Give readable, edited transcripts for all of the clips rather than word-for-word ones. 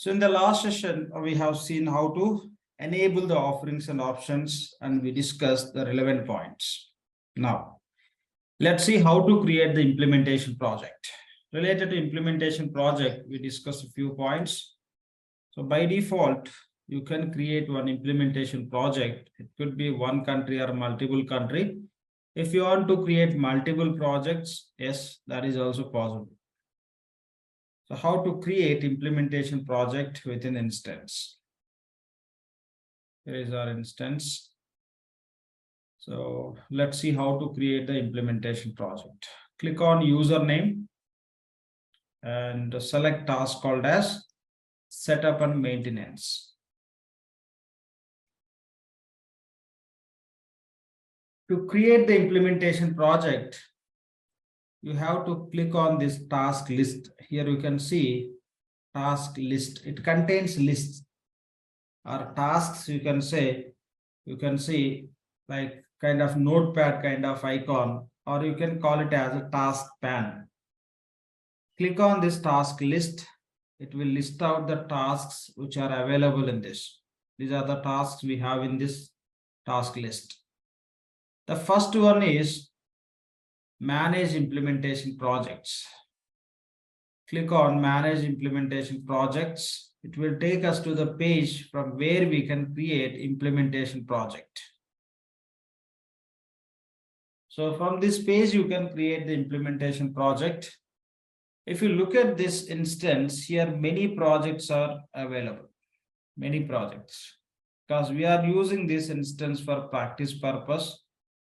So in the last session, we have seen how to enable the offerings and options, and we discussed the relevant points. Now, let's see how to create the implementation project. Related to implementation project, we discussed a few points. So by default, you can create one implementation project. It could be one country or multiple country. If you want to create multiple projects, yes, that is also possible. So how to create implementation project within instance. Here is our instance. So let's see how to create the implementation project. Click on username and select task called as setup and maintenance. To create the implementation project, you have to click on this task list. Here you can see task list. It contains lists or tasks. You can see like kind of notepad kind of icon, or you can call it as a task pan. Click on this task list. It will list out the tasks which are available in this. These are the tasks we have in this task list. The first one is manage implementation projects. Click on manage implementation projects. It will take us to the page from where we can create implementation project. So from this page, you can create the implementation project. If you look at this instance here, many projects are available, many projects, because we are using this instance for practice purpose.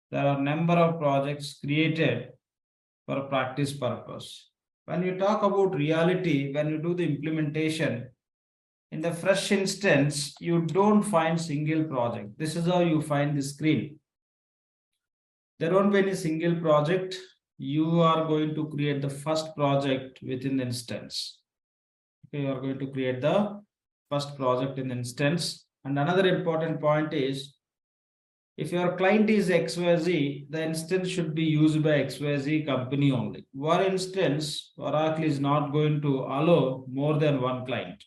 There are a number of projects created for practice purpose. When you talk about reality, when you do the implementation, in the fresh instance, you don't find single project. This is how you find the screen. There won't be any single project. You are going to create the first project within the instance. Okay, you are going to create the first project in the instance. And another important point is, if your client is XYZ, the instance should be used by XYZ company only. For instance, Oracle is not going to allow more than one client.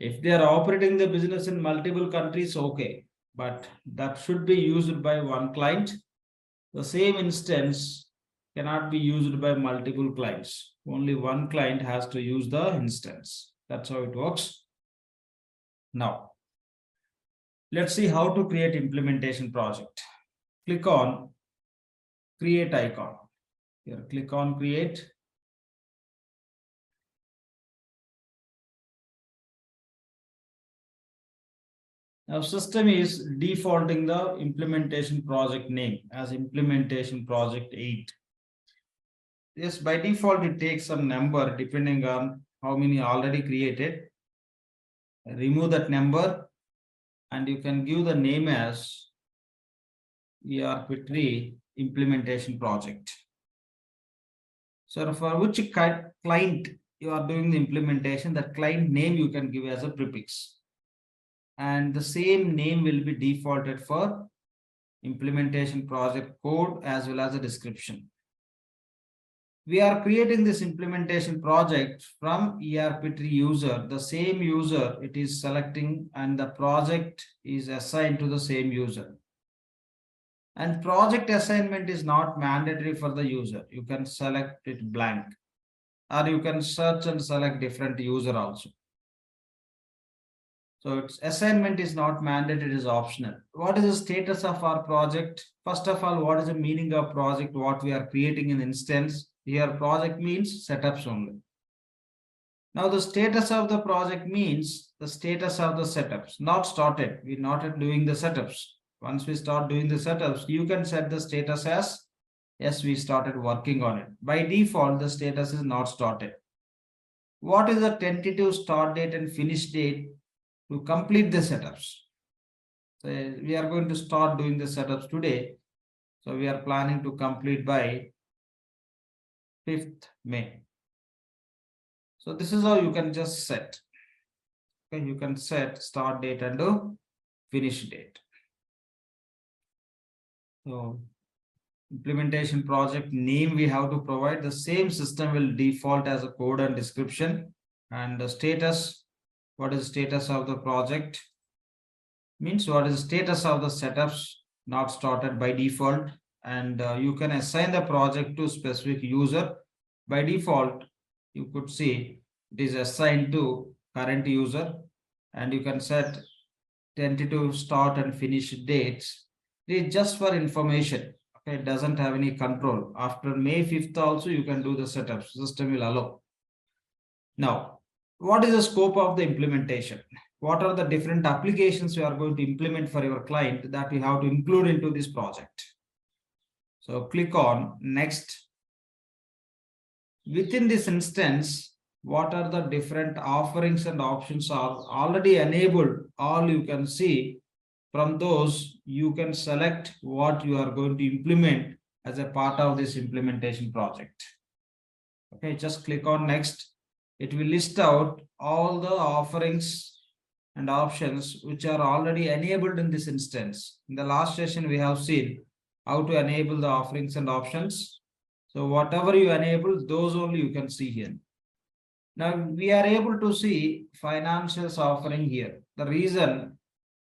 If they are operating the business in multiple countries, okay, but that should be used by one client. The same instance cannot be used by multiple clients. Only one client has to use the instance. That's how it works. Now, let's see how to create implementation project. Click on create icon. Here, click on create. Now, system is defaulting the implementation project name as implementation project 8. Yes, by default, it takes some number depending on how many already created. Remove that number and you can give the name as ERPTREE implementation project. So for which client you are doing the implementation, that client name you can give as a prefix. And the same name will be defaulted for implementation project code as well as a description. We are creating this implementation project from ERPTREE user. The same user it is selecting and the project is assigned to the same user. And project assignment is not mandatory for the user. You can select it blank, or you can search and select different user also. So its assignment is not mandatory, it is optional. What is the status of our project? First of all, what is the meaning of project? What we are creating in instance? Here project means setups only. Now the status of the project means the status of the setups, not started. We're not doing the setups. Once we start doing the setups, you can set the status as yes, we started working on it. By default, the status is not started. What is the tentative start date and finish date to complete the setups? So we are going to start doing the setups today. So we are planning to complete by 5th May. So this is how you can just set. Okay, you can set start date and finish date. So implementation project name we have to provide. The same system will default as a code and description, And the status, what is status of the project? Means what is the status of the setups not started by default. And you can assign the project to specific user. By default, you could see it is assigned to current user, and you can set tentative start and finish dates. It is just for information. Okay, it doesn't have any control. After May 5th also, you can do the setup. System will allow. Now, what is the scope of the implementation? What are the different applications you are going to implement for your client that you have to include into this project? So click on next. Within this instance, what are the different offerings and options are already enabled? All you can see from those, you can select what you are going to implement as a part of this implementation project. Okay, just click on next. It will list out all the offerings and options which are already enabled in this instance. In the last session, we have seen how to enable the offerings and options. So whatever you enable, those only you can see here. Now we are able to see financials offering here. The reason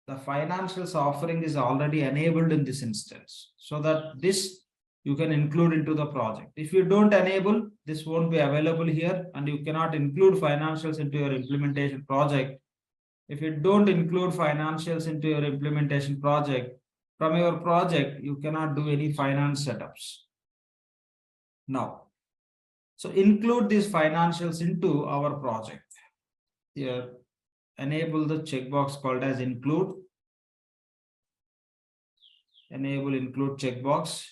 the financials offering is already enabled in this instance, so that this you can include into the project. If you don't enable, this won't be available here, and you cannot include financials into your implementation project. If you don't include financials into your implementation project, from your project, you cannot do any finance setups. Now, so include these financials into our project. Here, enable the checkbox called as include. Enable include checkbox.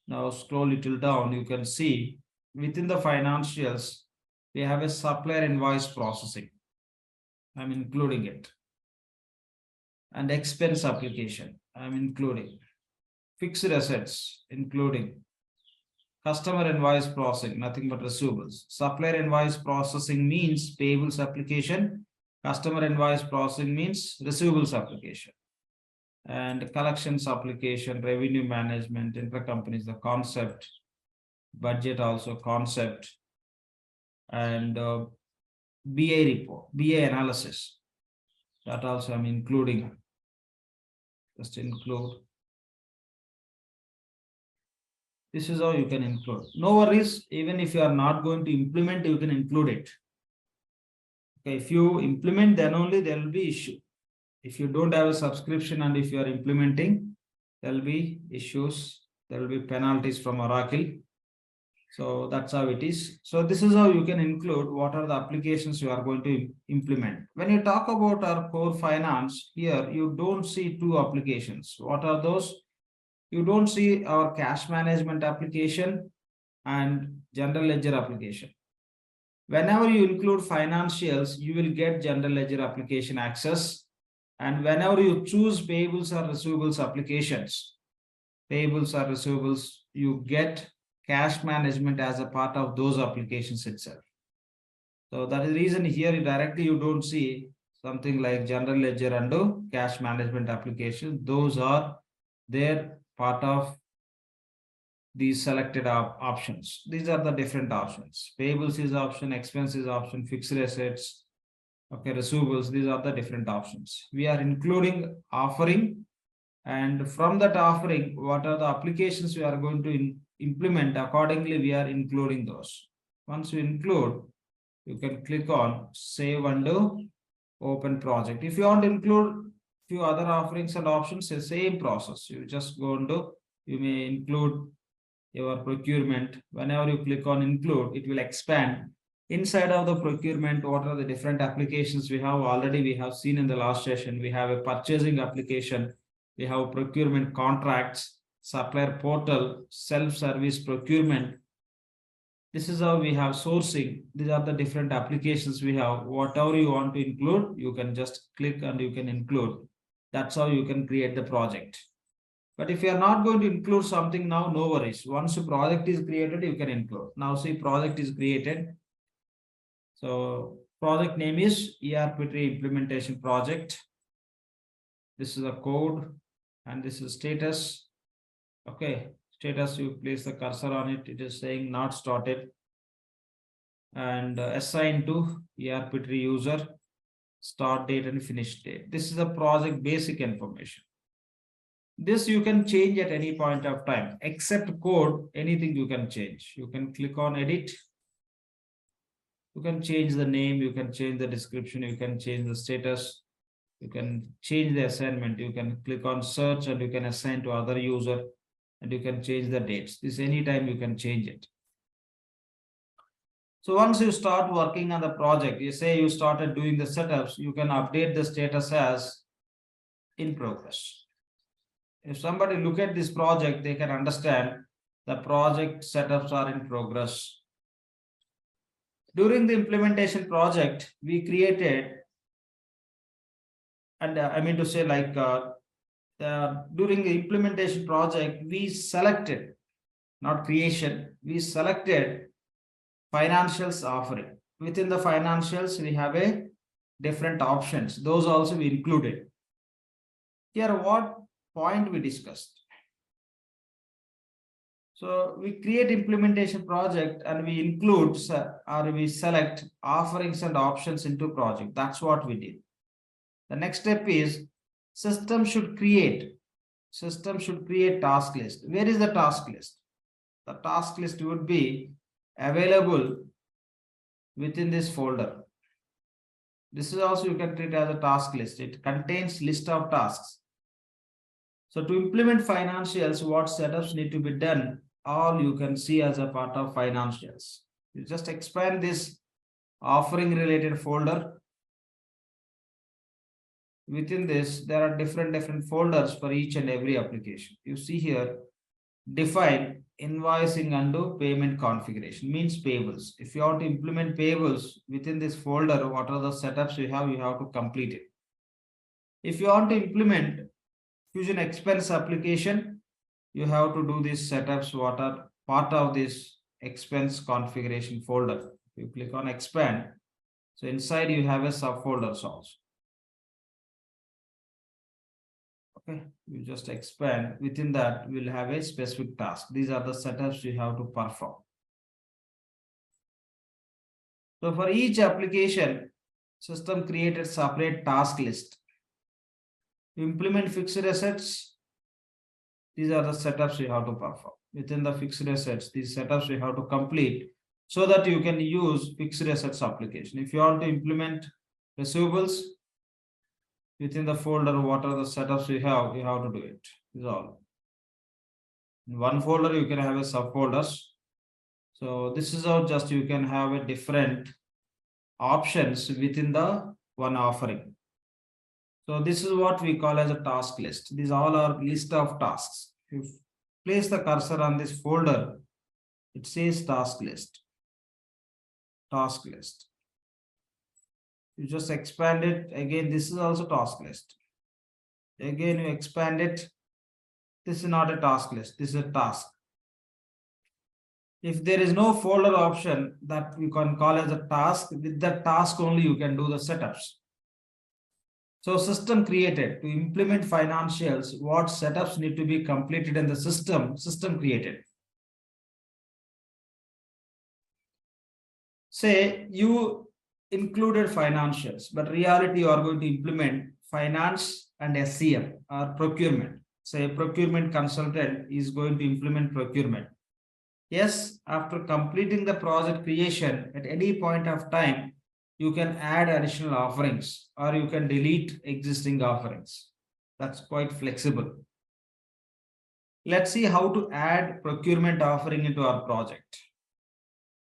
Now scroll little down, you can see within the financials, we have a supplier invoice processing. I'm including it. And expense application, I'm including. Fixed assets, including. Customer invoice processing, nothing but receivables. Supplier invoice processing means payables application. Customer invoice processing means receivables application. And collections application, revenue management, intercompany is the concept. Budget also concept. And BA report, BA analysis. That also I'm including. Just include. This is how you can include. No worries, even if you are not going to implement, you can include it. Okay, if you implement, then only there will be issue. If you don't have a subscription and if you are implementing, there will be issues. There will be penalties from Oracle. So that's how it is. So this is how you can include what are the applications you are going to implement. When you talk about our core finance, here you don't see two applications. What are those? You don't see our cash management application and general ledger application. Whenever you include financials, you will get general ledger application access. And whenever you choose payables or receivables applications, payables or receivables, you get cash management as a part of those applications itself. So that is the reason here directly you don't see something like general ledger and cash management application. Those are their part of these selected options. These are the different options. Payables is option, expense is option, fixed assets, okay, receivables, these are the different options. We are including offering, and from that offering, what are the applications we are going to implement, accordingly we are including those. Once you include, you can click on save and open project. If you want to include few other offerings and options, the same process. You just go into, you may include your procurement. Whenever you click on include, it will expand. Inside of the procurement, what are the different applications we have already? We have seen in the last session. We have a purchasing application. We have procurement contracts, supplier portal, self-service procurement. This is how we have sourcing. These are the different applications we have. Whatever you want to include, you can just click and you can include. That's how you can create the project. But if you are not going to include something now, no worries. Once a project is created, you can include. Now see, project is created. So project name is ERPTREE Implementation Project. This is a code and this is status. Okay, status, you place the cursor on it. It is saying not started. and assign to ERPTREE user, start date and finish date. This is the project basic information. This you can change at any point of time, except code, anything you can change. You can click on edit. You can change the name, you can change the description, you can change the status, you can change the assignment, you can click on search and you can assign to other user and you can change the dates. This anytime you can change it. So once you start working on the project, you say you started doing the setups, you can update the status as in progress. If somebody look at this project, they can understand the project setups are in progress. During the implementation project, we created, and I mean to say like during the implementation project, we selected, not creation, we selected financials offering. Within the financials, we have a different options. Those also we included. Here, what point we discussed? So we create implementation project and we include or we select offerings and options into project. That's what we did. The next step is system should create task list. Where is the task list? The task list would be available within this folder. This is also you can treat as a task list. It contains list of tasks. So to implement financials, what setups need to be done, all you can see as a part of financials. You just expand this offering related folder. Within this, there are different folders for each and every application. You see here, define invoicing and payment configuration means payables. If you want to implement payables within this folder, what are the setups you have to complete it. If you want to implement Fusion expense application, you have to do these setups what are part of this expense configuration folder. You click on expand. So inside you have a subfolders also. Okay, you just expand. Within that, we'll have a specific task. These are the setups you have to perform. So for each application, system created separate task list. To implement fixed assets, these are the setups you have to perform. Within the fixed assets, these setups you have to complete so that you can use fixed assets application. If you want to implement receivables, within the folder, what are the setups you have to do it. This is all. In one folder, you can have a subfolders. So this is how just you can have a different options within the one offering. So this is what we call as a task list. These all are list of tasks. If you place the cursor on this folder, it says task list. Task list. You just expand it. Again, this is also task list. Again, you expand it. This is not a task list. This is a task. If there is no folder option that you can call as a task, with that task only you can do the setups. So system created to implement financials, what setups need to be completed in the system created. Say you included financials, but reality you are going to implement finance and SCM or procurement. Say procurement consultant is going to implement procurement. Yes, after completing the project creation, at any point of time, you can add additional offerings or you can delete existing offerings. That's quite flexible. Let's see how to add procurement offering into our project.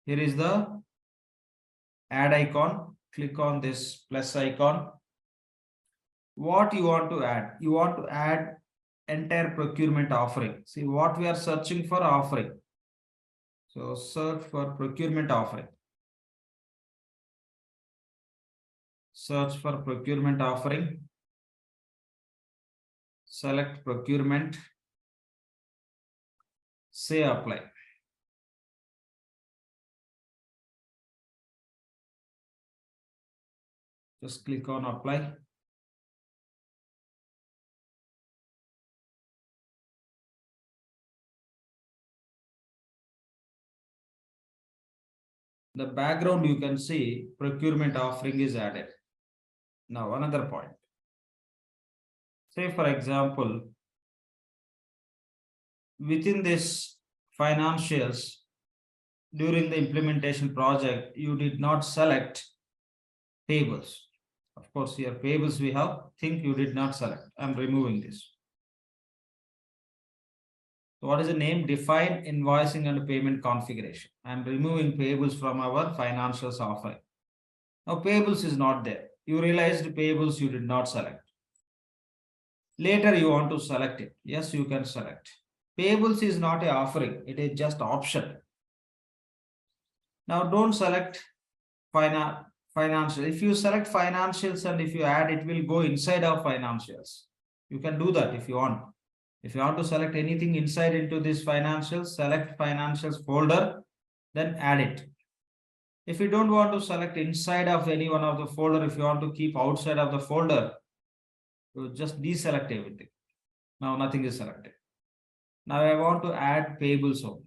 Here is the add icon. Click on this plus icon. What you want to add? You want to add entire procurement offering. See what we are searching for offering. So search for procurement offering. Search for procurement offering. Select procurement. Say apply. Just click on apply. The background you can see procurement offering is added. Now another point. Say for example, within this financials, during the implementation project, you did not select payables. Of course, here payables we have, think you did not select. I'm removing this. So what is the name? Define invoicing and payment configuration. I'm removing payables from our financials offering. Now payables is not there. You realized payables you did not select. Later you want to select it. Yes, you can select. Payables is not a offering. It is just option. Now don't select financial. If you select financials and if you add, it will go inside of financials. You can do that if you want. If you want to select anything inside into this financials, select financials folder, then add it. If you don't want to select inside of any one of the folder, if you want to keep outside of the folder, you just deselect everything. Now nothing is selected. Now I want to add payables only.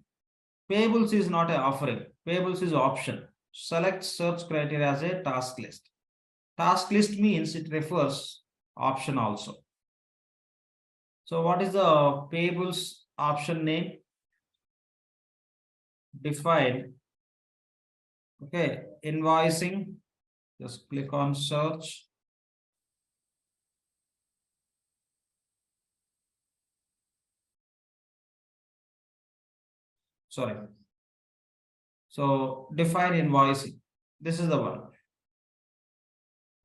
Payables is not an offering. Payables is option. Select search criteria as a task list. Task list means it refers option also. So what is the payables option name? Define. Okay, invoicing. Just click on search. Sorry. So define invoicing. This is the one.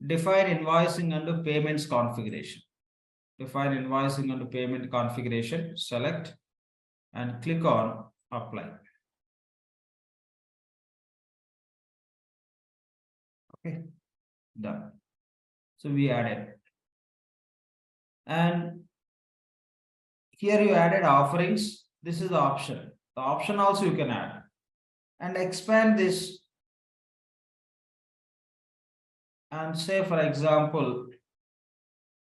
Define invoicing under payments configuration. Define invoicing under payment configuration. Select and click on apply. Okay, done. So we added. And here you added offerings. This is the option. The option also you can add. And expand this. And say, for example,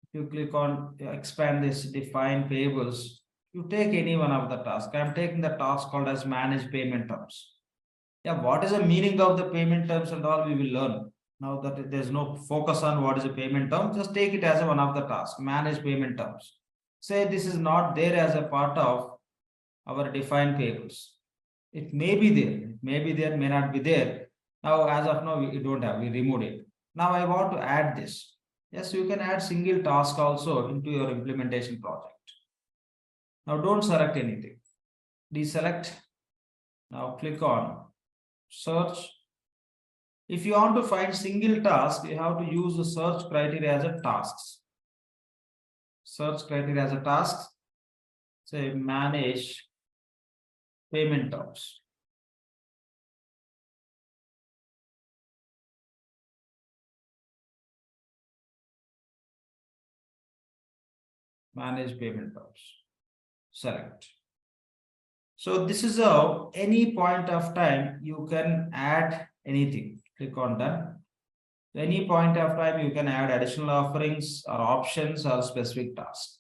if you click on expand this define payables, you take any one of the tasks. I'm taking the task called as manage payment terms. Yeah, what is the meaning of the payment terms and all we will learn. Now that there's no focus on what is a payment term, just take it as one of the tasks, manage payment terms. Say this is not there as a part of our defined payables. It may be there, may not be there. Now, as of now, we don't have, we removed it. Now I want to add this. Yes, you can add single task also into your implementation project. Now don't select anything. Deselect. Now click on search. If you want to find single task, you have to use the search criteria as a tasks. Search criteria as a task. Say manage payment terms. Manage payment terms. Select. So this is how any point of time you can add anything. Click on done. Any point of time you can add additional offerings or options or specific tasks.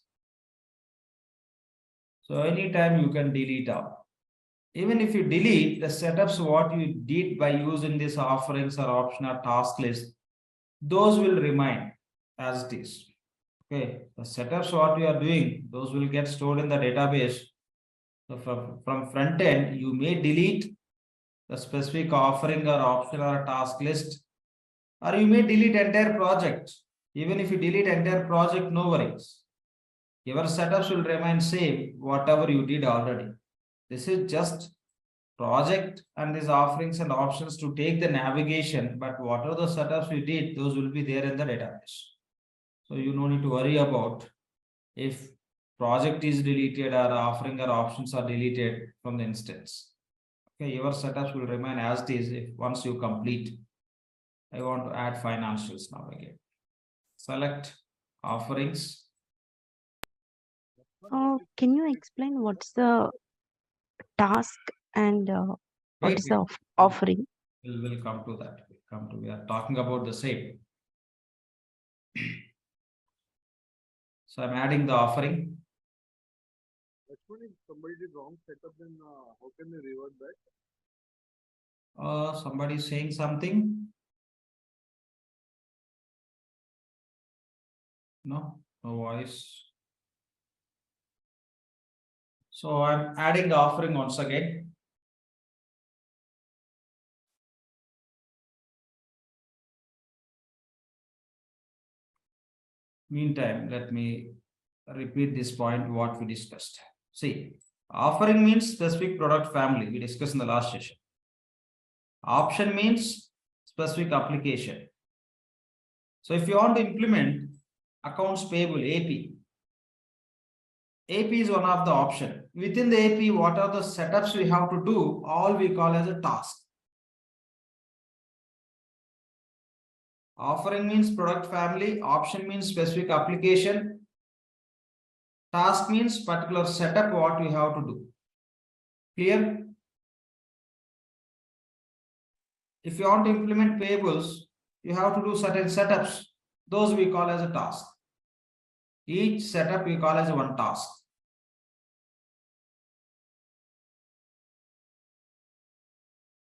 So anytime you can delete all. Even if you delete the setups, what you did by using these offerings or option or task list, those will remain as it is. Okay, the setups what you are doing, those will get stored in the database. So from front end, you may delete the specific offering or option or task list, or you may delete entire project. Even if you delete entire project, no worries. Your setups will remain same, whatever you did already. This is just project and these offerings and options to take the navigation, but whatever the setups we did, those will be there in the database. So you no need to worry about if project is deleted or offering or options are deleted from the instance. Okay, your setups will remain as it is if once you complete. I want to add financials now again. Select offerings. Can you explain what's the task and what is the offering? We'll come to that. We are talking about the same. So I'm adding the offering. If somebody did wrong setup, then how can they revert back? Somebody saying something? No voice. So I'm adding the offering once again. Meantime, let me repeat this point what we discussed. See, offering means specific product family we discussed in the last session. Option means specific application. So if you want to implement accounts payable AP is one of the option. Within the AP, what are the setups we have to do? All we call as a task. Offering means product family, option means specific application, task means particular setup what we have to do. Clear? If you want to implement payables, you have to do certain setups. Those we call as a task. Each setup we call as one task.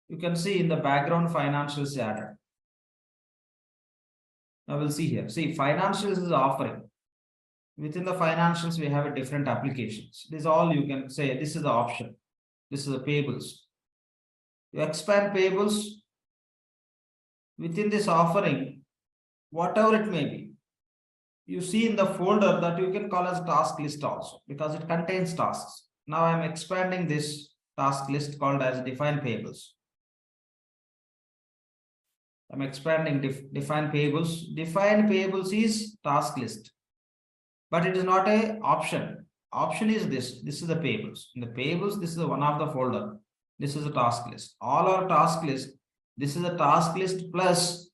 You can see in the background financials added. Now we'll see here. See, financials is offering. Within the financials, we have a different applications. This is all you can say. This is the option. This is the payables. You expand payables. Within this offering, whatever it may be, you see in the folder that you can call as task list also because it contains tasks. Now I'm expanding this task list called as define payables. I'm expanding define payables. Define payables is task list, but it is not a option. Option is this. This is the payables. In the payables, this is the one of the folder. This is a task list. All our task list. This is a task list plus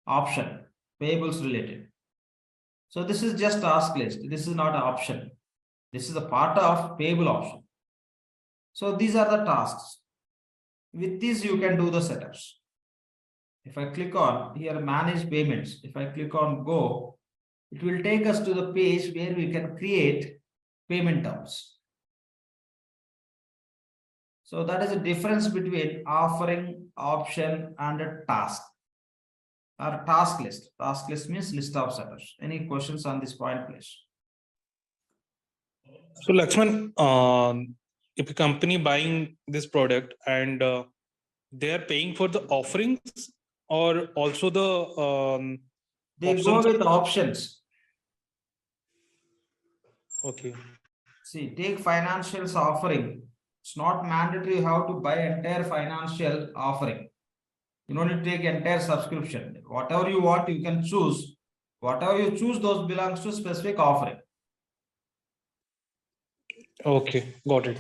option, payables related. So this is just task list. This is not an option. This is a part of payable option. So these are the tasks. With this, you can do the setups. If I click on here, manage payments. If I click on go, it will take us to the page where we can create payment terms. So that is a difference between offering, option, and a task. Or task list. Task list means list of setups. Any questions on this point, please? So Lakshman, if a company buying this product and they are paying for the offerings or also the they go with options. Okay. See, take financials offering. It's not mandatory how to buy entire financial offering. You don't need to take entire subscription. Whatever you want, you can choose. Whatever you choose, those belongs to specific offering. Okay, got it.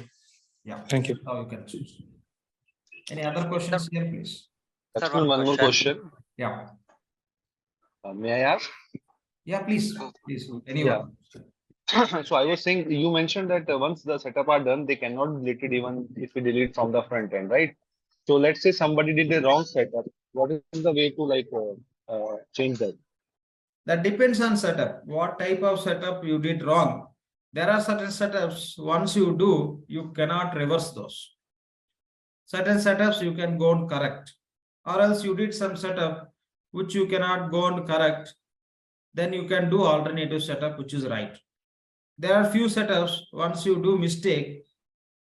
Yeah. Thank you. How you can choose. Any other questions here, please? That's one more question. Yeah. May I ask? Yeah, please. Please. Anyone. Yeah. So I was saying, you mentioned that once the setup are done, they cannot delete it even if we delete from the front end, right? So let's say somebody did the wrong setup. What is the way to change that? That depends on setup. What type of setup you did wrong. There are certain setups, once you do, you cannot reverse those. Certain setups you can go and correct. Or else you did some setup which you cannot go and correct. Then you can do alternative setup which is right. There are few setups, once you do mistake,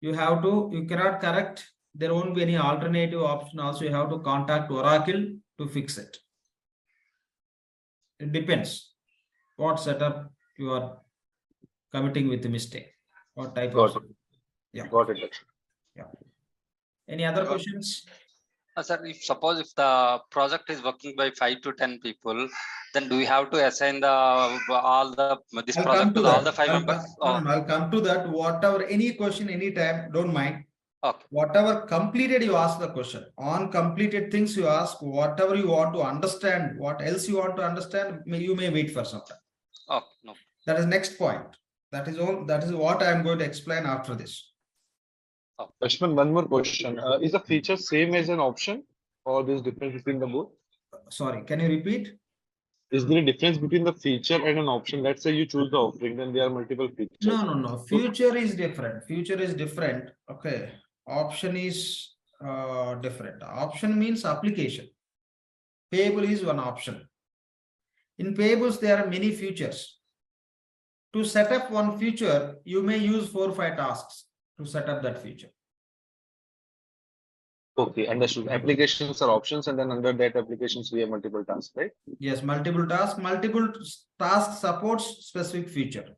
you cannot correct. There won't be any alternative option. Also, you have to contact Oracle to fix it. It depends what setup you are committing with the mistake. What type Got of it. Yeah. Got it. Yeah. Any other questions? Sir, suppose the project is working by 5 to 10 people, then do we have to assign this project to all the 5 members? I'll come to that. Whatever, any question, anytime, don't mind. Okay. Whatever completed, you ask the question. On completed things, you ask whatever you want to understand. What else you want to understand, you may wait for some time. Okay. No. That is next point. That is all. That is what I am going to explain after this. Ashman, one more question. Is the feature same as an option or there's difference between the both? Sorry, can you repeat? Is there a difference between the feature and an option? Let's say you choose the offering, then there are multiple features. No. Future is different. Future is different. Okay. Option is different. Option means application. Payable is one option. In payables, there are many features. To set up one feature, you may use 4 or 5 tasks to set up that feature. Okay, understood. Applications are options, and then under that applications we have multiple tasks, right? Yes, multiple task supports specific feature.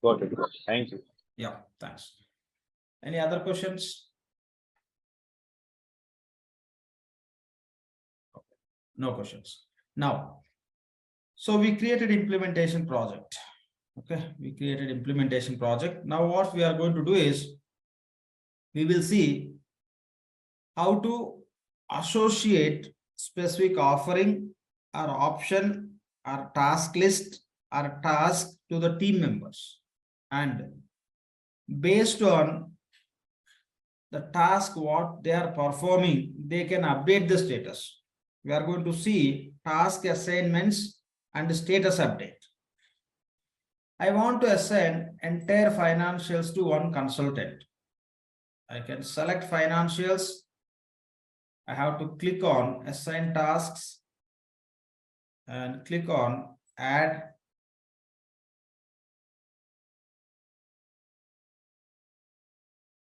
Got it. Thank you. Yeah, thanks. Any other questions? No questions. Now, so we created implementation project. Okay, we created implementation project. Now what we are going to do is, we will see how to associate specific offering or option or task list or task to the team members, and based on the task what they are performing, they can update the status. We are going to see task assignments and status update. I want to assign entire financials to one consultant. I can select financials. I have to click on assign tasks and click on add.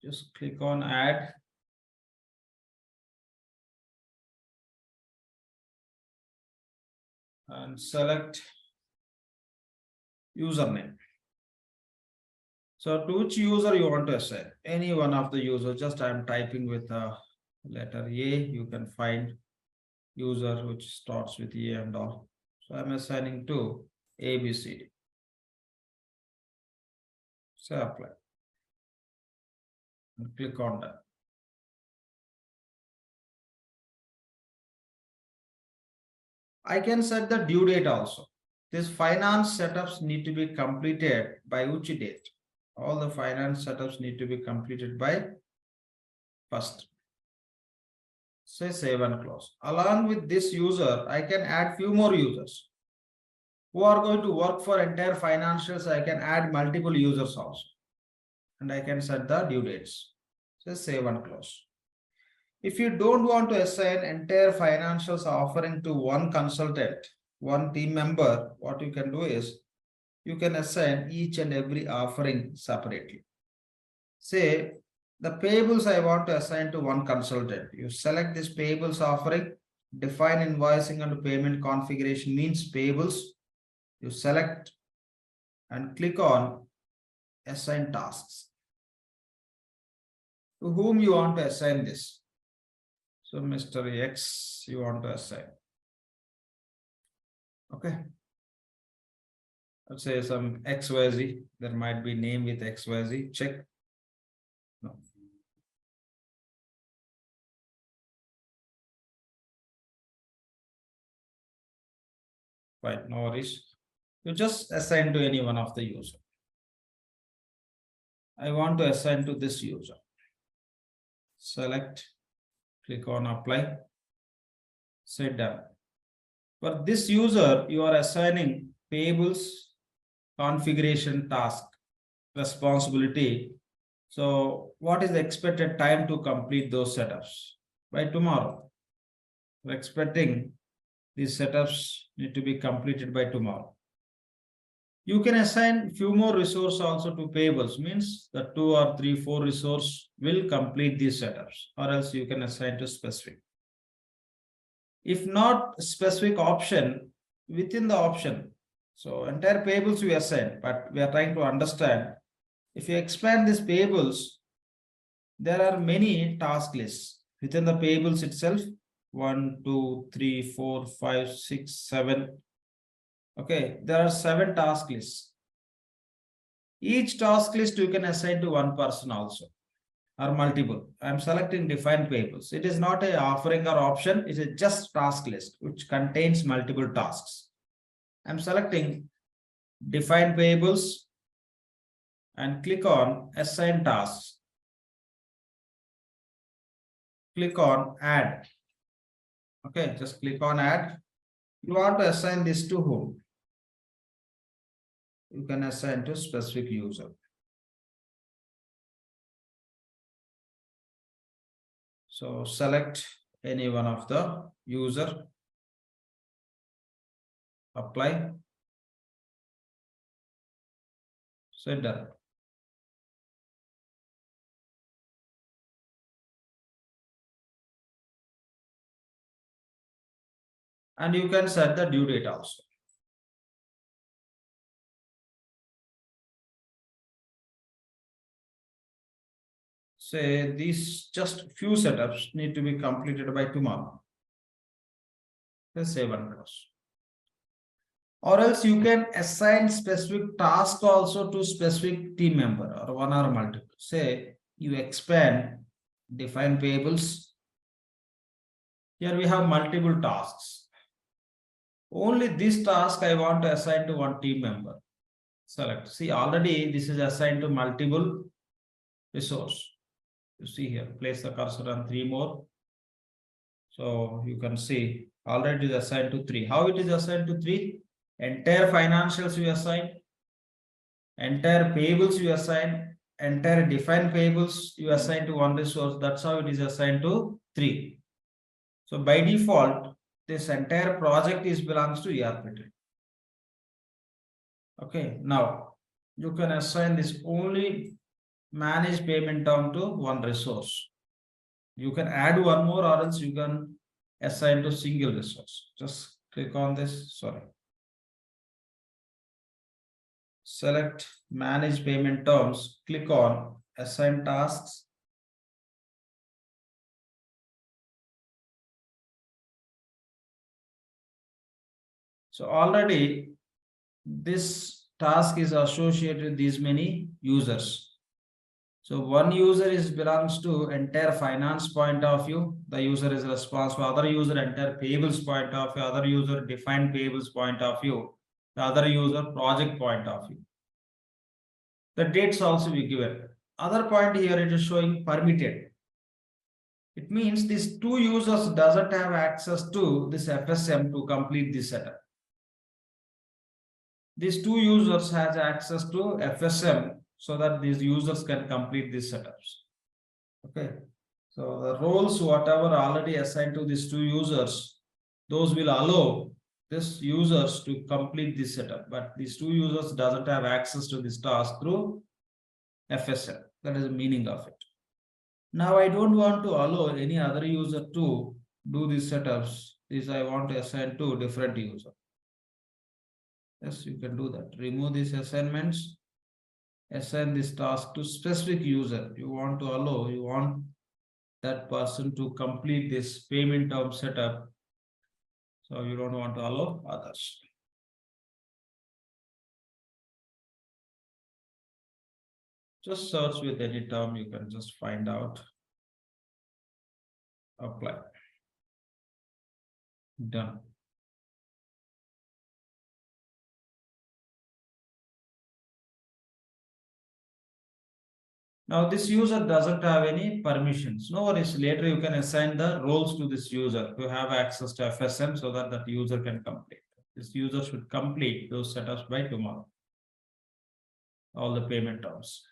Just click on add. And select username. So to which user you want to assign? Any one of the users. Just I am typing with a letter A. You can find user which starts with A and all. So I'm assigning to ABCD. So apply. And click on that. I can set the due date also. This finance setups need to be completed by which date? All the finance setups need to be completed by 1st. Say save and close. Along with this user, I can add few more users who are going to work for entire financials. I can add multiple users also, and I can set the due dates. Say save and close. If you don't want to assign entire financials offering to one consultant, one team member, what you can do is you can assign each and every offering separately. Say the payables I want to assign to one consultant. You select this payables offering, define invoicing and payment configuration means payables. You select and click on assign tasks. To whom you want to assign this? So Mr. X, you want to assign. Okay. Let's say some XYZ. There might be name with XYZ. Check. No. Right, no worries. You just assign to any one of the user. I want to assign to this user. Select, click on apply, say done. For this user, you are assigning payables, configuration task, responsibility. So what is the expected time to complete those setups? By tomorrow. We're expecting these setups need to be completed by tomorrow. You can assign few more resources also to payables, means the 2 or 3, 4 resource will complete these setups, or else you can assign to specific. If not specific option, within the option, so entire payables we assign, but we are trying to understand, if you expand this payables, there are many task lists within the payables itself. 1, 2, 3, 4, 5, 6, 7. Okay, there are 7 task lists. Each task list you can assign to one person also, or multiple. I'm selecting defined payables. It is not a offering or option. It is just task list which contains multiple tasks. I'm selecting define payables and click on assign tasks. Click on add. Okay, just click on add. You want to assign this to whom? You can assign to specific user. So select any one of the user, apply, set done. And you can set the due date also. Say these just few setups need to be completed by tomorrow. Let's save and close. Or else you can assign specific task also to specific team member or one or multiple. Say you expand, define payables. Here we have multiple tasks. Only this task I want to assign to one team member. Select. See, already this is assigned to multiple resource. You see here, place the cursor on 3 more. So you can see already it is assigned to 3. How it is assigned to 3? Entire financials you assign, entire payables you assign, entire defined payables you assign to one resource. That's how it is assigned to 3. So by default, this entire project belongs to ERPTREE. Okay, now you can assign this only manage payment term to one resource. You can add one more or else you can assign to single resource. Just click on this, sorry. Select manage payment terms, click on assign tasks. So already this task is associated with these many users. So one user belongs to entire finance point of view. The user is responsible. Other user entire payables point of view. Other user defined payables point of view. The other user project point of view. The dates also be given. Other point here it is showing permitted. It means these two users doesn't have access to this FSM to complete this setup. These two users has access to FSM so that these users can complete these setups. Okay, so the roles whatever already assigned to these two users, those will allow this users to complete this setup, but these two users doesn't have access to this task through FSM. That is the meaning of it. Now I don't want to allow any other user to do these setups. This I want to assign to different user. Yes, you can do that. Remove these assignments. Assign this task to specific user. You want to allow, you want that person to complete this payment term setup. So you don't want to allow others. Just search with any term, you can just find out. Apply. Done. Now this user doesn't have any permissions. No worries. Later you can assign the roles to this user to have access to FSM so that that user can complete. This user should complete those setups by tomorrow. All the payment terms.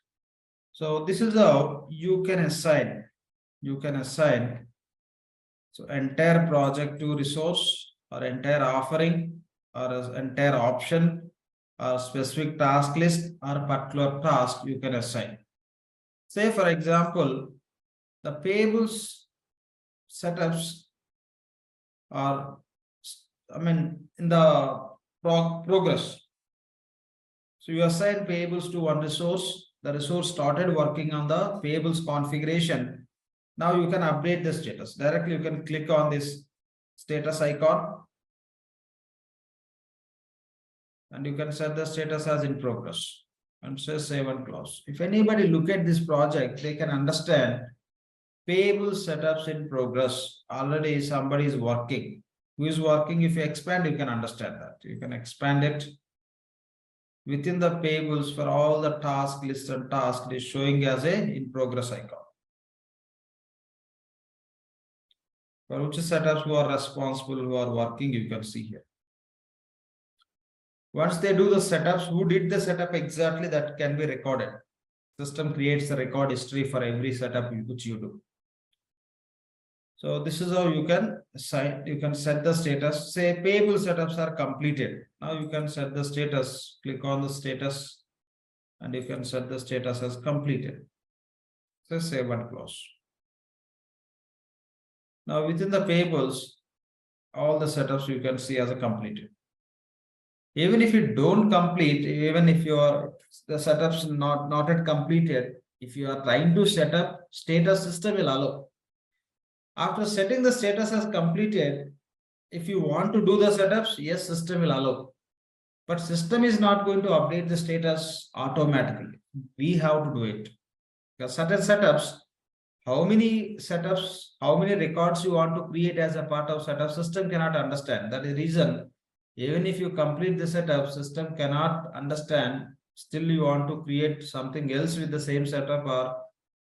So this is how you can assign. You can assign so entire project to resource or entire offering or entire option or specific task list or particular task you can assign. Say for example, the payables setups are, in the progress. So you assign payables to one resource. The resource started working on the payables configuration. Now you can update the status. Directly you can click on this status icon. And you can set the status as in progress. And say save and close. If anybody look at this project, they can understand payable setups in progress. Already somebody is working. Who is working? If you expand, you can understand that. You can expand it. Within the payables for all the task list and task, it is showing as a in progress icon. For which setups who are responsible, who are working, you can see here. Once they do the setups, who did the setup exactly, that can be recorded. System creates a record history for every setup which you do. So this is how you can assign, you can set the status. Say payable setups are completed. Now you can set the status. Click on the status and you can set the status as completed. So save and close. Now within the payables, all the setups you can see as a completed. Even if you don't complete, even if the setups not yet completed, if you are trying to set up, status system will allow. After setting the status as completed, if you want to do the setups, yes, system will allow. But system is not going to update the status automatically. We have to do it. Because certain setups, how many setups, how many records you want to create as a part of setup, system cannot understand. That is the reason, even if you complete the setup, system cannot understand. Still you want to create something else with the same setup, or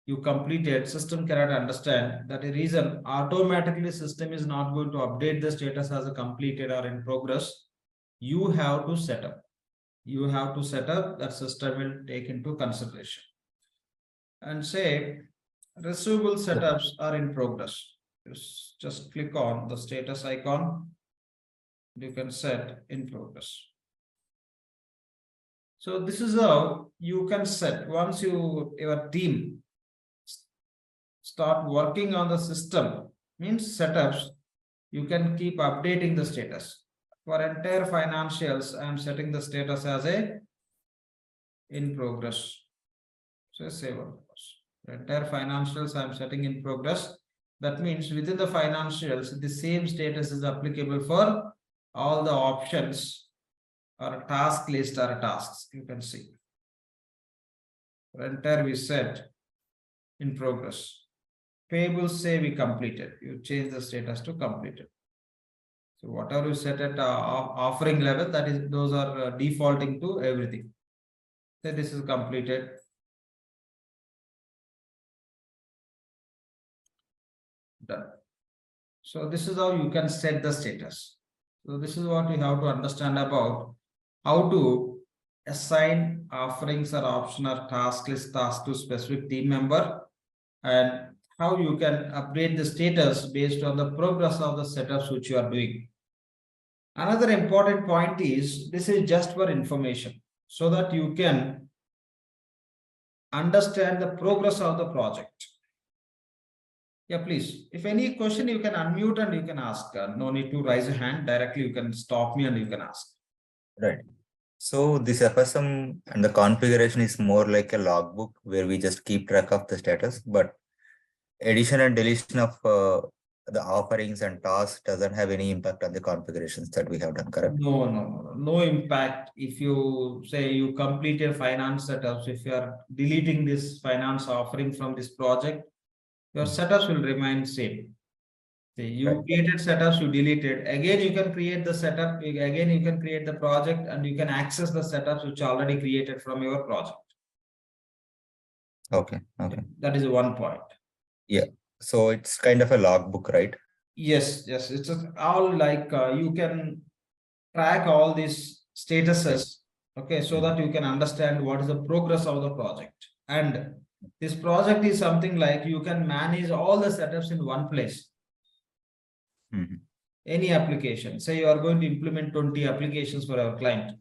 you completed, system cannot understand. That is the reason automatically system is not going to update the status as a completed or in progress. You have to set up. You have to set up, that system will take into consideration. And say receivable setups are in progress. Just click on the status icon. You can set in progress. So this is how you can set. Once your team start working on the system, means setups, you can keep updating the status. For entire financials, I am setting the status as a in progress. So save on course. For entire financials, I am setting in progress. That means within the financials, the same status is applicable for all the options or a task list or tasks. You can see. For entire we set in progress. Payables say we completed. You change the status to completed. So whatever you set at offering level, that is, those are defaulting to everything. So this is completed. Done. So this is how you can set the status. So this is what you have to understand about how to assign offerings or option or task list task to specific team member, and how you can update the status based on the progress of the setups which you are doing. Another important point is this is just for information so that you can understand the progress of the project. Yeah, please. If any question, you can unmute and you can ask. No need to raise a hand. Directly, you can stop me and you can ask. Right. So this FSM and the configuration is more like a logbook where we just keep track of the status, but addition and deletion of the offerings and tasks doesn't have any impact on the configurations that we have done, correct? No impact. If you say you completed finance setups, if you are deleting this finance offering from this project, your setups will remain same. See, you created setups, you deleted. Again, you can create the setup. Again, you can create the project and you can access the setups which are already created from your project. Okay. That is one point. Yeah. So it's kind of a logbook, right? Yes. It's all like you can track all these statuses. Okay, so that you can understand what is the progress of the project. And this project is something like you can manage all the setups in one place. Any application, say you are going to implement 20 applications for our client.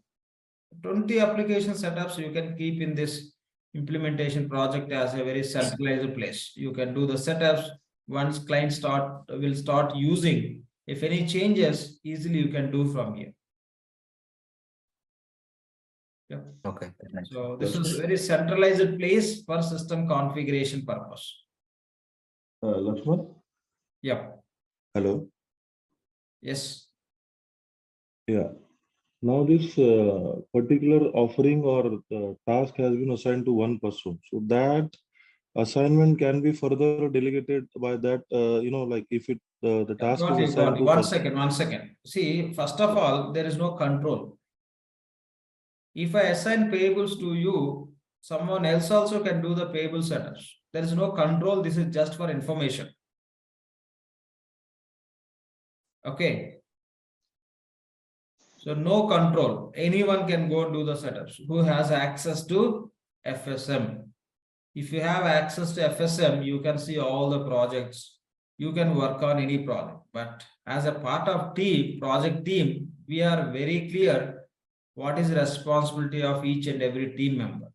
20 application setups you can keep in this implementation project as a very centralized place. You can do the setups. Once clients will start using, if any changes, easily you can do from here. Yeah. Okay. So this is a very centralized place for system configuration purpose. Lakshman? Yeah. Hello. Yes. Yeah. Now this particular offering or task has been assigned to one person. So that assignment can be further delegated by that, like if the task is assigned to one second. See, first of all, there is no control. If I assign payables to you, someone else also can do the payable setups. There is no control. This is just for information. Okay. So no control. Anyone can go and do the setups. Who has access to FSM? If you have access to FSM, you can see all the projects. you can work on any project. But as a part of project team, we are very clear what is the responsibility of each and every team member.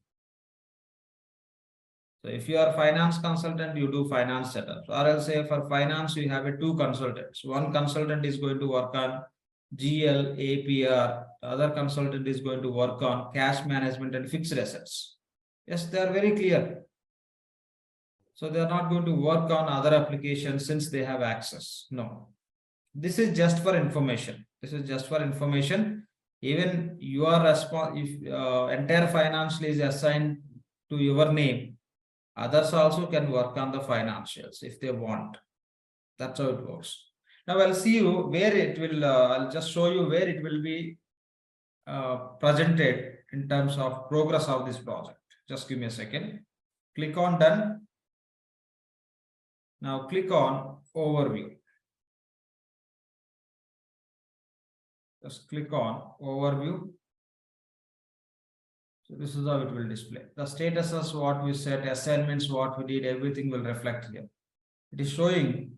So if you are finance consultant, you do finance setups, or else say for finance, you have two consultants. One consultant is going to work on GL, APR, the other consultant is going to work on cash management and fixed assets. Yes, they are very clear. So they are not going to work on other applications since they have access. No, this is just for information. This is just for information. Even your if entire financial is assigned to your name, others also can work on the financials if they want. That's how it works. Now I'll see you where it will, I'll just show you where it will be presented in terms of progress of this project. Just give me a second. Click on done. Now click on overview. Just click on overview. So this is how it will display. The statuses, what we set, assignments, what we did, everything will reflect here. It is showing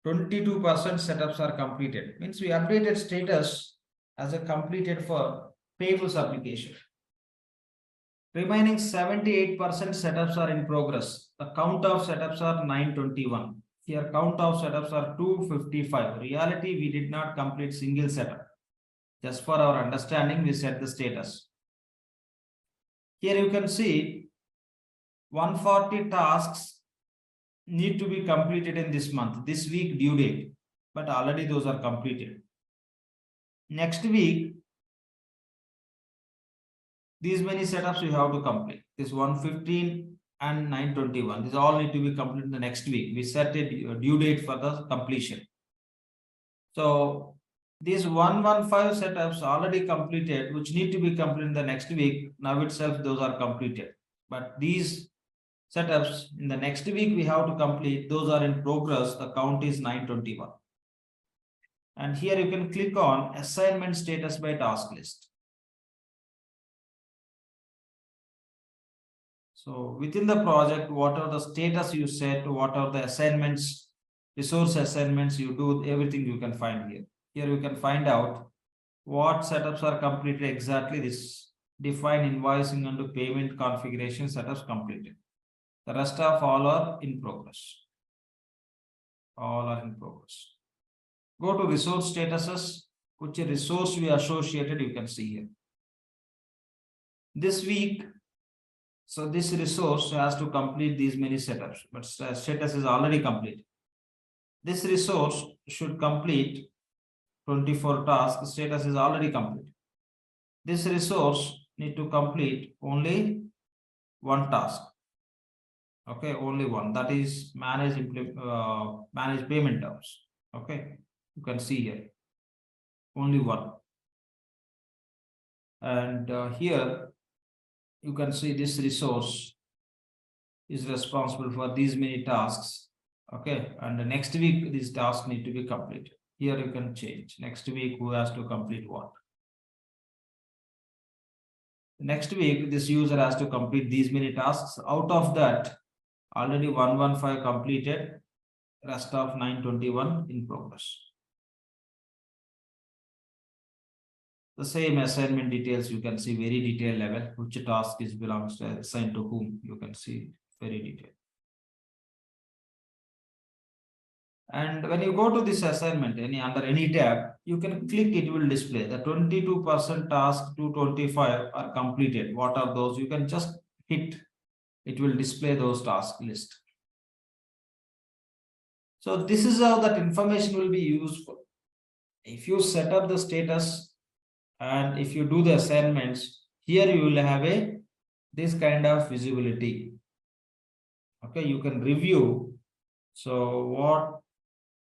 22% setups are completed. Means we updated status as a completed for payables application. Remaining 78% setups are in progress. The count of setups are 921. Here count of setups are 255. Reality, we did not complete single setup. Just for our understanding, we set the status. Here you can see 140 tasks need to be completed in this month, this week due date, but already those are completed. Next week, these many setups you have to complete. This 115 and 921. These all need to be completed the next week. We set a due date for the completion. So these 115 setups already completed, which need to be completed in the next week. Now itself, those are completed. But these setups in the next week we have to complete. Those are in progress. The count is 921. And here you can click on assignment status by task list. So within the project, what are the status you set, what are the assignments, resource assignments you do, everything you can find here. Here you can find out what setups are completed exactly. This define invoicing and payment configuration setups completed. The rest of all are in progress. All are in progress. Go to resource statuses, which resource we associated, you can see here. This week, so this resource has to complete these many setups, but status is already complete. This resource should complete 24 tasks. Status is already complete. This resource need to complete only one task. Okay, only one. That is manage payment terms. Okay, you can see here only one. And here you can see this resource is responsible for these many tasks. Okay, and the next week these tasks need to be completed. Here you can change next week who has to complete what. Next week this user has to complete these many tasks. Out of that, already 115 completed, rest of 921 in progress. The same assignment details you can see very detailed level, which task is belongs to assigned to whom, you can see very detailed. And when you go to this assignment, under any tab, you can click, it will display the 22% task 225 are completed. What are those? You can just hit, it will display those task list. So this is how that information will be useful. If you set up the status and if you do the assignments, here you will have this kind of visibility. Okay, you can review. So what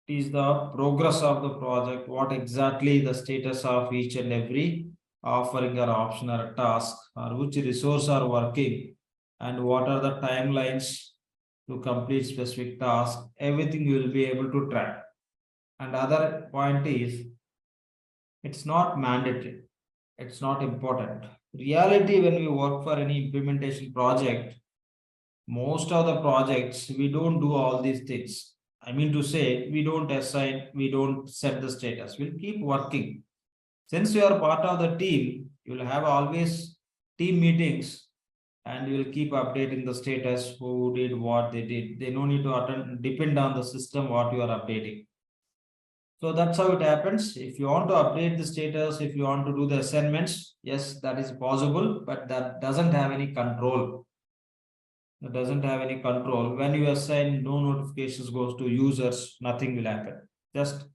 is the progress of the project, what exactly the status of each and every offering or option or task, or which resource are working, and what are the timelines to complete specific task. Everything you will be able to track. And other point is, it's not mandatory, it's not important. Reality, when we work for any implementation project, most of the projects we don't do all these things. I mean to say, we don't assign, we don't set the status. We'll keep working. Since you are part of the team, you will have always team meetings and you will keep updating the status, who did what they did. They no need to depend on the system what you are updating. So that's how it happens. If you want to update the status, if you want to do the assignments, yes, that is possible, but that doesn't have any control. It doesn't have any control. When you assign, no notifications goes to users, nothing will happen. Just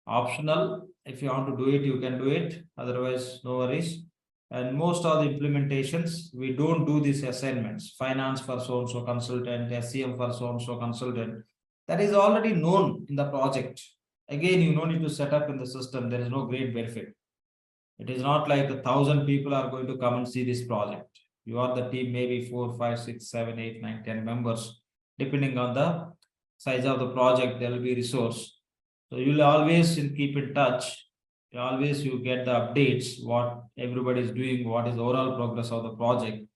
optional. If you want to do it, you can do it. Otherwise, no worries. And most of the implementations, we don't do these assignments. Finance for so-and-so consultant, SCM for so-and-so consultant. That is already known in the project. Again, you no need to set up in the system. There is no great benefit. It is not like 1,000 people are going to come and see this project. You are the team, maybe 4, 5, 6, 7, 8, 9, 10 members. Depending on the size of the project, there will be resource. So you will always keep in touch. You get the updates, what everybody is doing, what is the overall progress of the project.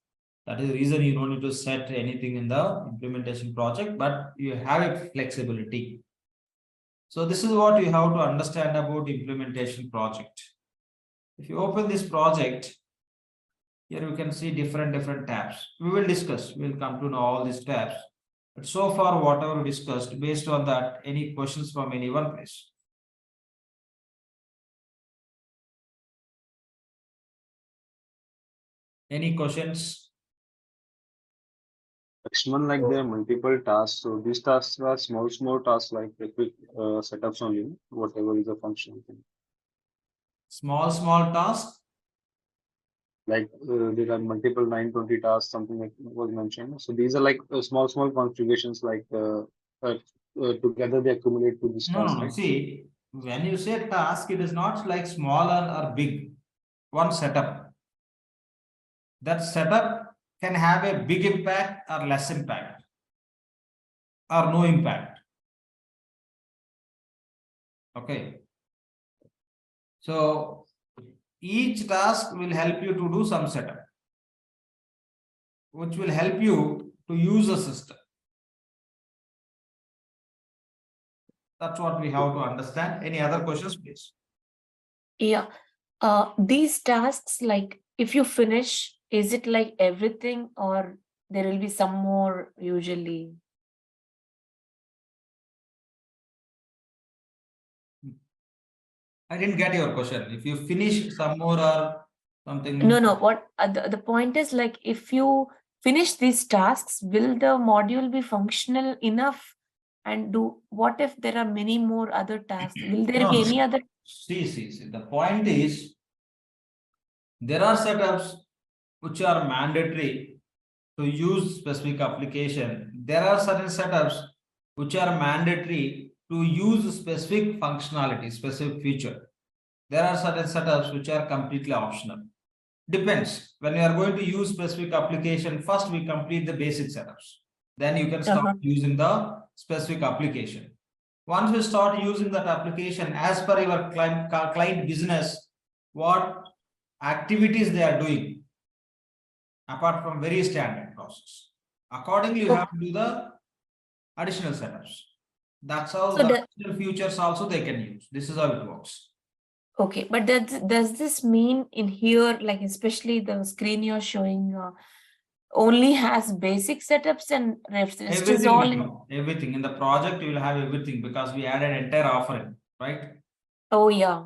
That is the reason you don't need to set anything in the implementation project, but you have a flexibility. So this is what you have to understand about the implementation project. If you open this project, here you can see different tabs. We will discuss, we will come to know all these tabs. But so far, whatever we discussed, based on that, any questions from anyone, please? Any questions? One, like there are multiple tasks. So these tasks are small tasks, like the quick setups only, whatever is the function. Small tasks. Like there are multiple 920 tasks, something like was mentioned. So these are like small configurations, like together they accumulate to this task. No. Right? See, when you say task, it is not like small or big. One setup. That setup can have a big impact or less impact or no impact. Okay. So each task will help you to do some setup, which will help you to use the system. That's what we have to understand. Any other questions, please? Yeah. These tasks, like if you finish, is it like everything or there will be some more usually? I didn't get your question. If you finish some more or something. No. What the point is, like if you finish these tasks, will the module be functional enough? And what if there are many more other tasks? Will there be any other? See. The point is, there are setups which are mandatory to use specific application. There are certain setups which are mandatory to use specific functionality, specific feature. There are certain setups which are completely optional. Depends. When you are going to use specific application, first we complete the basic setups. Then you can start using the specific application. Once we start using that application, as per your client business, what activities they are doing, apart from very standard process. Accordingly, you have to do the additional setups. That's how the additional features also they can use. This is how it works. Okay, but does this mean in here, like especially the screen you're showing, only has basic setups and rest is all everything in the project? You will have everything because we added entire offering, right? Oh yeah,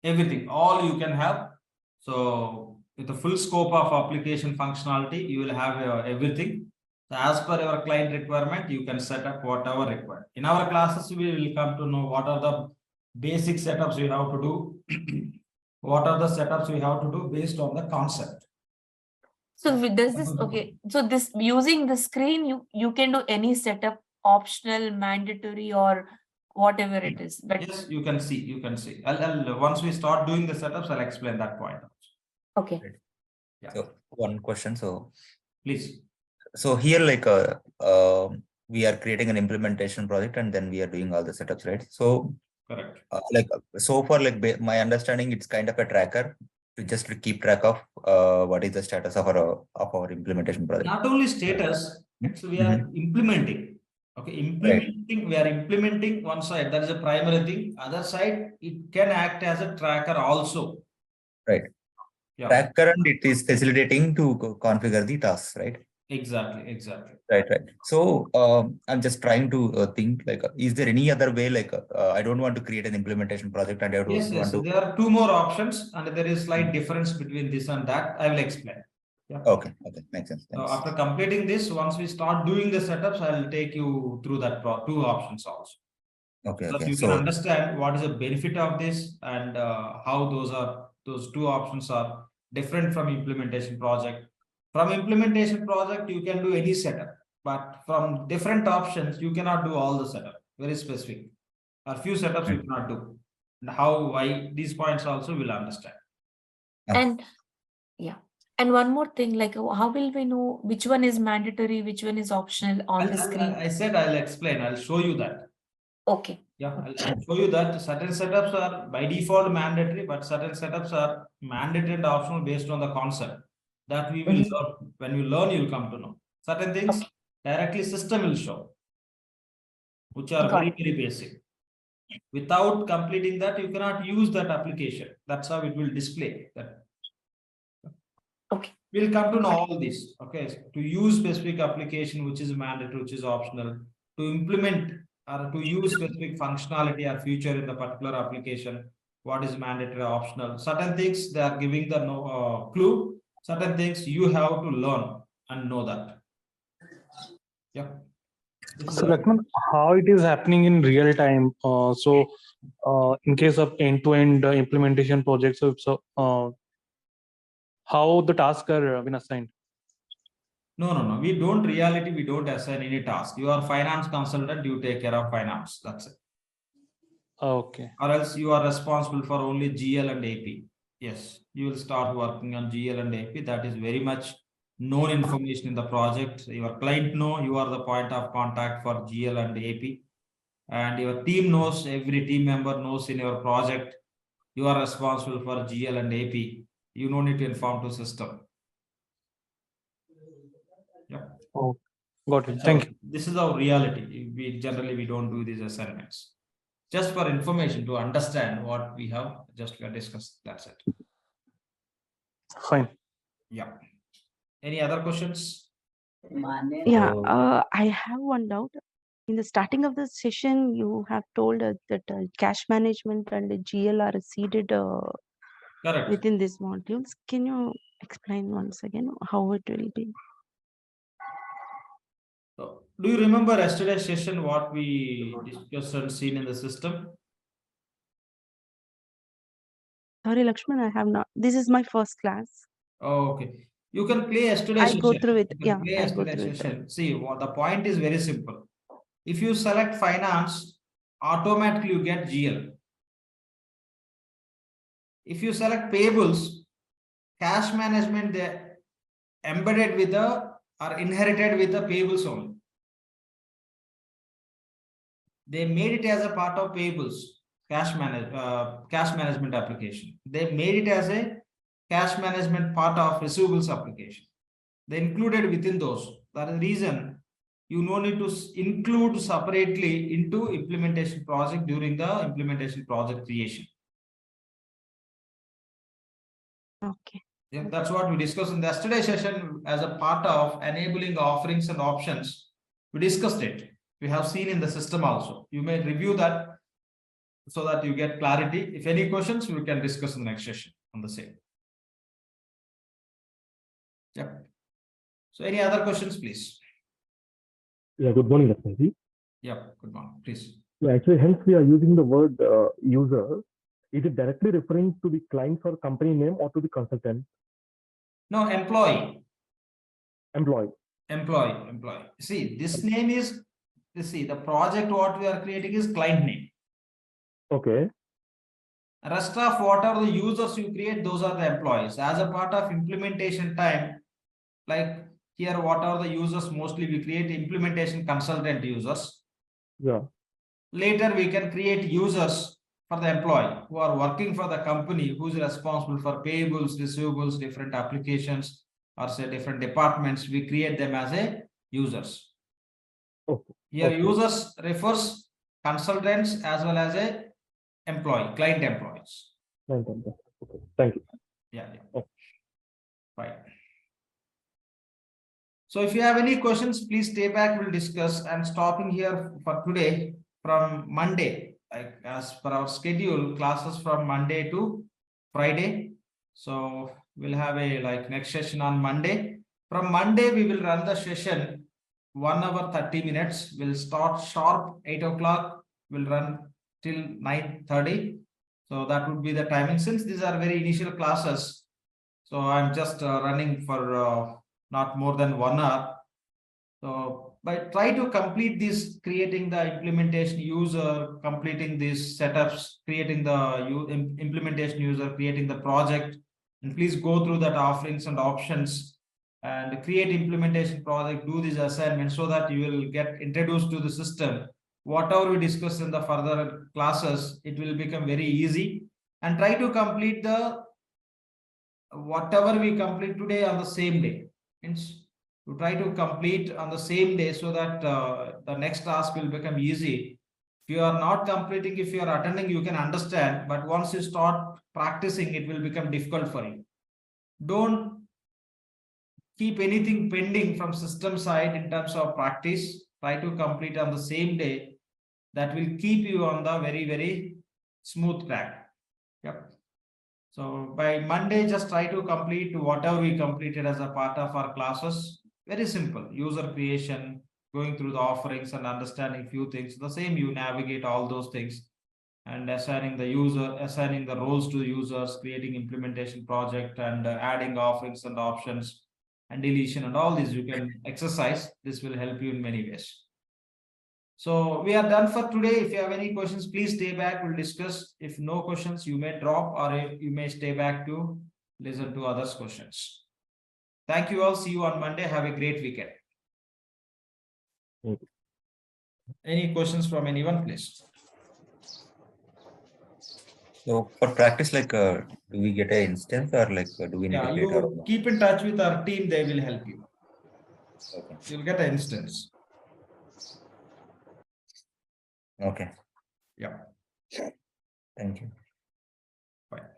everything, all you can have. So with the full scope of application functionality, you will have everything. So as per your client requirement, you can set up whatever required. In our classes, we will come to know what are the basic setups we have to do. What are the setups we have to do based on the concept. So does this, okay, so this using the screen, you can do any setup, optional, mandatory, or whatever it is. But yes, you can see. I'll once we start doing the setups, I'll explain that point. Okay. Yeah. So one question. So please. So here, like we are creating an implementation project and then we are doing all the setups, right? So correct. Like so far, like my understanding, it's kind of a tracker to just keep track of what is the status of our implementation project. Not only status, so we are implementing. Okay, we are implementing one side, that is a primary thing. Other side, it can act as a tracker also. Right. Yeah, Tracker, and it is facilitating to configure the tasks, right? exactly. Right. So I'm just trying to think like, is there any other way? Like, I don't want to create an implementation project, and I don't Yes, want to. there are two more options, and there is slight difference between this and that. I will explain. Yeah. Okay, makes sense. So Thanks. after completing this, once we start doing the setups, I will take you through that two options also. Okay. So you can understand what is the benefit of this and how those two options are different from implementation project. From implementation project, you can do any setup, but from different options, you cannot do all the setup. Very specific. A few setups you cannot do. And why these points also will understand. And yeah. And one more thing, like how will we know which one is mandatory, which one is optional on the screen? I said I'll explain. I'll show you that. Okay. Yeah, I'll show you that certain setups are by default mandatory, but certain setups are mandatory and optional based on the concept that we will learn. When you learn, you'll come to know. Certain things directly system will show, which are very basic. Without completing that, you cannot use that application. That's how it will display that. Okay. We'll come to know all this. Okay, to use specific application, which is mandatory, which is optional, to implement or to use specific functionality or feature in the particular application, what is mandatory or optional. Certain things they are giving the clue. Certain things you have to learn and know that. Yeah. So Lakshman, how it is happening in real time? In case of end-to-end implementation projects, how the tasks are been assigned? No. We don't assign any task. You are finance consultant, you take care of finance. That's it. Okay. Or else you are responsible for only GL and AP. Yes, you will start working on GL and AP. That is very much known information in the project. Your client know you are the point of contact for GL and AP. And your team knows, every team member knows in your project, you are responsible for GL and AP. You don't need to inform to system. Yeah. Oh, got it. Thank you. This is our reality. We generally don't do these assignments. Just for information to understand what we have, just we are discussing. That's it. Fine. Yeah. Any other questions? Yeah, I have one doubt. In the starting of the session, you have told us that cash management and the GL are seeded Correct. within these modules. Can you explain once again how it will be? So, do you remember yesterday's session what we discussed and seen in the system? Sorry, Lakshman, I have not. This is my first class. Oh, okay. You can play yesterday's I'll session. go through it. You can Yeah, play I'll go yesterday's through it. session. See, what the point is very simple. If you select finance, automatically you get GL. If you select payables, cash management, they embedded with the or inherited with the payables only. They made it as a part of payables, cash management application. They made it as a cash management part of receivables application. They included within those. That is the reason you no need to include separately into implementation project during the implementation project creation. Okay. Yeah, that's what we discussed in the yesterday's session as a part of enabling offerings and options. We discussed it. We have seen in the system also. You may review that so that you get clarity. If any questions, we can discuss in the next session on the same. Yep. So any other questions, please? Yeah, good morning, Lakshmanji. Yeah, good morning, please. Yeah, actually, hence we are using the word user. Is it directly referring to the client's or company name or to the consultant? No, employee. Employee. Employee. See, this name is, the project what we are creating is client name. Okay. Rest of what are the users you create, those are the employees. As a part of implementation time, like here, what are the users? Mostly we create implementation consultant users. Yeah. Later, we can create users for the employee who are working for the company, who's responsible for payables, receivables, different applications, or say different departments. We create them as a users. Okay. Here Okay. users refers consultants as well as a client employees. Okay. Thank you. Yeah. Okay. Right. So if you have any questions, please stay back. We'll discuss. I'm stopping here for today from Monday. Like as per our schedule, classes from Monday to Friday. So we'll have a next session on Monday. From Monday, we will run the session 1 hour 30 minutes. We'll start sharp 8 o'clock. We'll run till 9:30. So that would be the timing. Since these are very initial classes, so I'm just running for not more than 1 hour. So by try to complete this, creating the implementation user, completing these setups, creating the implementation user, creating the project, and please go through that offerings and options and create implementation project, do this assignment so that you will get introduced to the system. Whatever we discuss in the further classes, it will become very easy, and try to complete the whatever we complete today on the same day. Means to try to complete on the same day so that the next task will become easy. If you are not completing, if you are attending, you can understand, but once you start practicing, it will become difficult for you. Don't keep anything pending from system side in terms of practice. Try to complete on the same day. That will keep you on the very, very smooth track. Yep. So by Monday, just try to complete whatever we completed as a part of our classes. Very simple, user creation, going through the offerings and understanding few things. The same, you navigate all those things and assigning the roles to users, creating implementation project and adding offerings and options and deletion and all these you can exercise. This will help you in many ways. So we are done for today. If you have any questions, please stay back. We'll discuss. If no questions, you may drop or you may stay back to listen to others' questions. Thank you all. See you on Monday. Have a great weekend. Any questions from anyone, please? So for practice, do we get an instance or do we need to create our You own? keep in touch with our team. They will help you. Okay. You'll get an instance. Okay. Yeah. Thank you. Fine.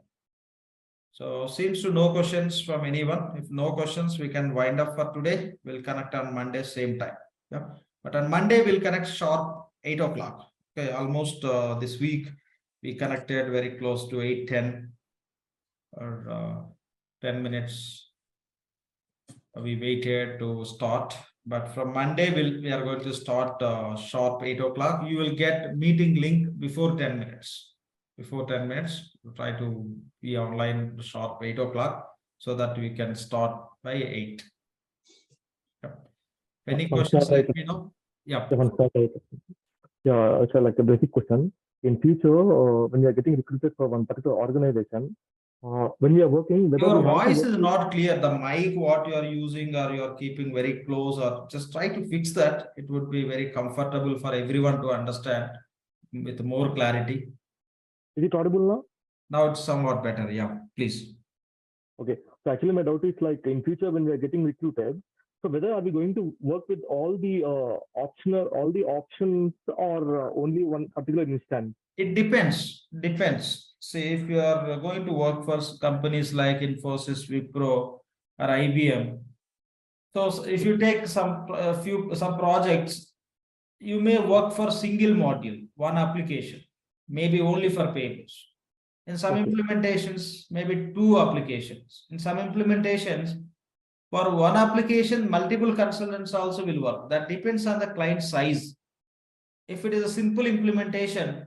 So seems to no questions from anyone. If no questions, we can wind up for today. We'll connect on Monday, same time. Yeah. But on Monday, we'll connect sharp 8 o'clock. Okay. Almost this week, we connected very close to 8:10 or 10 minutes. We waited to start. But from Monday, we are going to start sharp 8 o'clock. You will get meeting link before 10 minutes. Before 10 minutes, try to be online sharp 8 o'clock so that we can start by 8. Yep. Any questions, let me know. Yeah. Yeah, it's like a basic question. In future, when you are getting recruited for one particular organization, when you are working, your voice is not clear. The mic, what you are using, or you are keeping very close, or just try to fix that. It would be very comfortable for everyone to understand with more clarity. Is it audible now? Now it's somewhat better. Yeah, please. Okay. So actually, my doubt is like in future when we are getting recruited, so whether are we going to work with all the options or only one particular instance? It depends. Depends. Say if you are going to work for companies like Infosys, Wipro, or IBM. So if you take some projects, you may work for single module, one application, maybe only for payments. In some implementations, maybe 2 applications. In some implementations, for one application, multiple consultants also will work. That depends on the client size. If it is a simple implementation,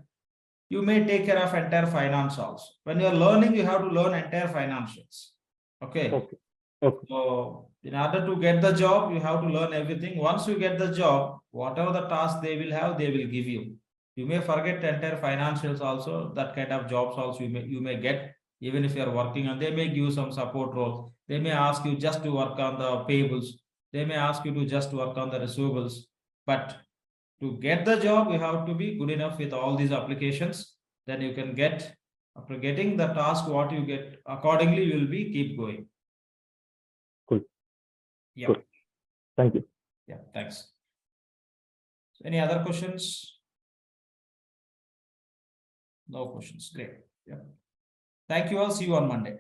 you may take care of entire finance also. When you are learning, you have to learn entire financials. Okay. So in order to get the job, you have to learn everything. Once you get the job, whatever the task they will have, they will give you. You may forget entire financials also. That kind of jobs also you may get, even if you are working on. They may give you some support roles. They may ask you just to work on the payables. They may ask you to just work on the receivables. But to get the job, you have to be good enough with all these applications. Then you can get, after getting the task, what you get, accordingly, you will be keep going. Cool. Yeah. Cool. Thank you. Yeah, thanks. Any other questions? No questions. Great. Yeah. Thank you all. See you on Monday.